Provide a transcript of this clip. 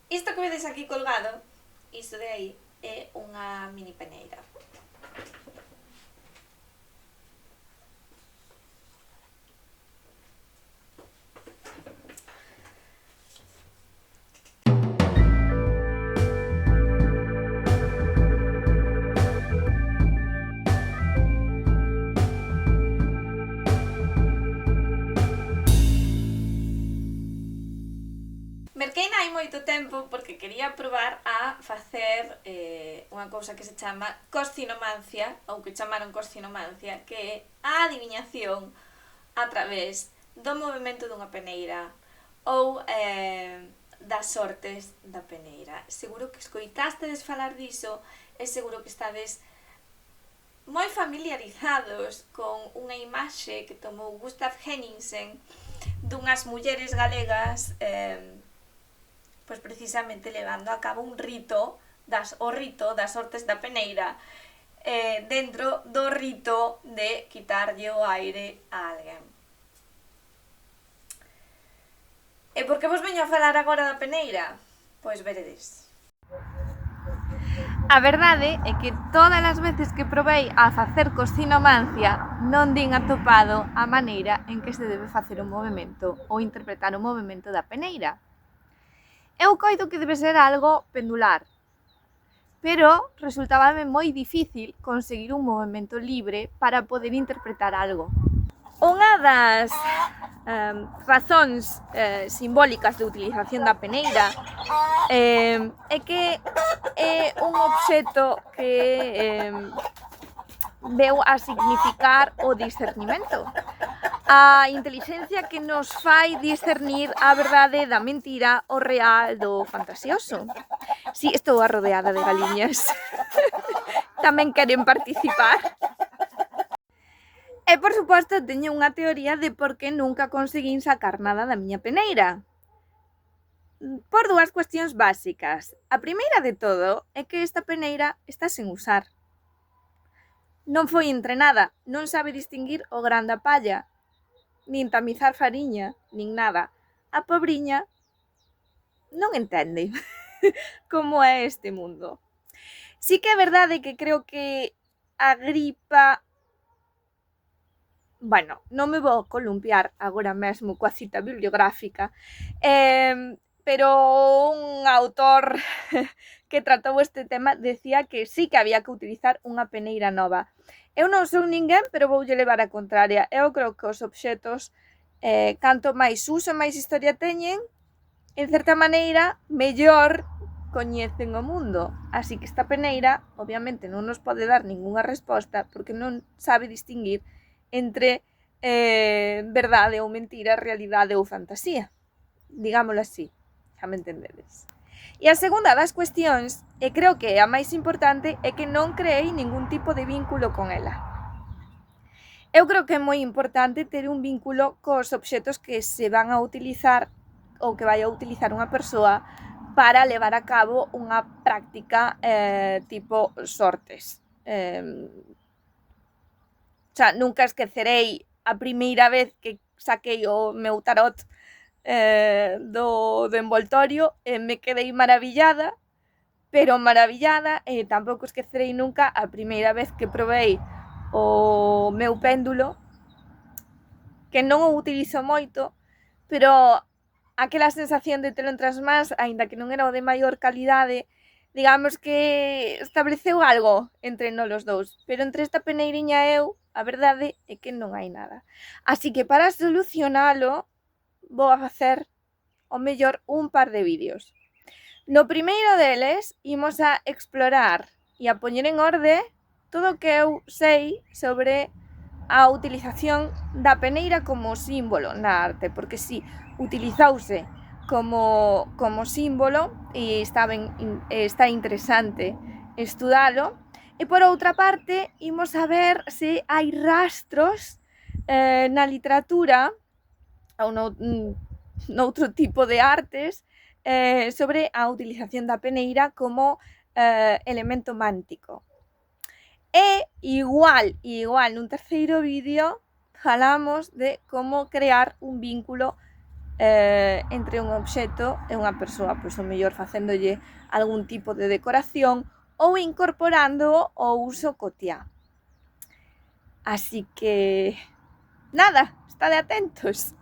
Isto que vedes aquí colgado, isto de aí, é unha mini peneira. Merqueina hai moito tempo porque quería probar a facer unha cousa que se chama coscinomancia, ou que chamaron coscinomancia, que é a adiviñación a través do movimento dunha peneira ou das sortes da peneira. Seguro que escoitastedes falar diso e seguro que estades moi familiarizados con unha imaxe que tomou Gustav Henningsen dunhas mulleres galegas pois precisamente levando a cabo un rito o rito das sortes da peneira dentro do rito de quitarlle o aire a alguén. E por que vos veño a falar agora da peneira? Pois veredes. A verdade é que todas as veces que provei a facer coscinomancia non din atopado a maneira en que se debe facer o movimento ou interpretar o movimento da peneira. Eu coido que debe ser algo pendular, pero resultábame moi difícil conseguir un movimento libre para poder interpretar algo. Unha das razóns simbólicas de utilización da peneira é que é un obxeto que veu a significar o discernimento. A intelixencia que nos fai discernir a verdade da mentira, o real do fantasioso. Si, estou arrodeada de galiñas. Tamén queren participar. E, por suposto, teño unha teoría de por que nunca conseguín sacar nada da miña peneira. Por dúas cuestións básicas. A primeira de todo é que esta peneira está sen usar. Non foi entrenada, non sabe distinguir o gran da palla, nin tamizar fariña, nin nada. A pobriña non entende como é este mundo. Sí que é verdade que creo que a gripa... Bueno, non me vou columpiar agora mesmo coa cita bibliográfica, pero un autor que tratou este tema decía que sí que había que utilizar unha peneira nova. Eu non sou ninguén, pero voulle levar a contraria. Eu creo que os obxetos, canto máis uso, máis historia teñen, en certa maneira, mellor coñecen o mundo. Así que esta peneira, obviamente, non nos pode dar ningunha resposta porque non sabe distinguir entre verdade ou mentira, realidade ou fantasía. Digámoslo así, xa me entendedes. E a segunda das cuestións, e creo que é a máis importante, é que non creei ningún tipo de vínculo con ela. Eu creo que é moi importante ter un vínculo cos obxetos que se van a utilizar ou que vai a utilizar unha persoa para levar a cabo unha práctica tipo sortes. Xa, nunca esquecerei a primeira vez que saquei o meu tarot do envoltorio e me quedei maravillada, pero maravillada, e tampouco esquecerei nunca a primeira vez que probei o meu péndulo, que non o utilizo moito, pero aquela sensación de telo entre as mans, aínda que non era o de maior calidade, digamos que estableceu algo entre nós os dous, pero entre esta peneiriña e eu, a verdade é que non hai nada. Así que para solucionalo, vou a facer o mellor un par de vídeos. No primeiro deles, imos a explorar e a poñer en orde todo o que eu sei sobre a utilización da peneira como símbolo na arte, porque si, utilizouse como símbolo e está interesante estudalo. E por outra parte, imos a ver se hai rastros na literatura ou noutro tipo de artes sobre a utilización da peneira como elemento mántico. E igual, nun terceiro vídeo falamos de como crear un vínculo entre un obxecto e unha persoa, pois o mellor facéndolle algún tipo de decoración ou incorporando o uso cotiá. Así que, nada, estade atentos.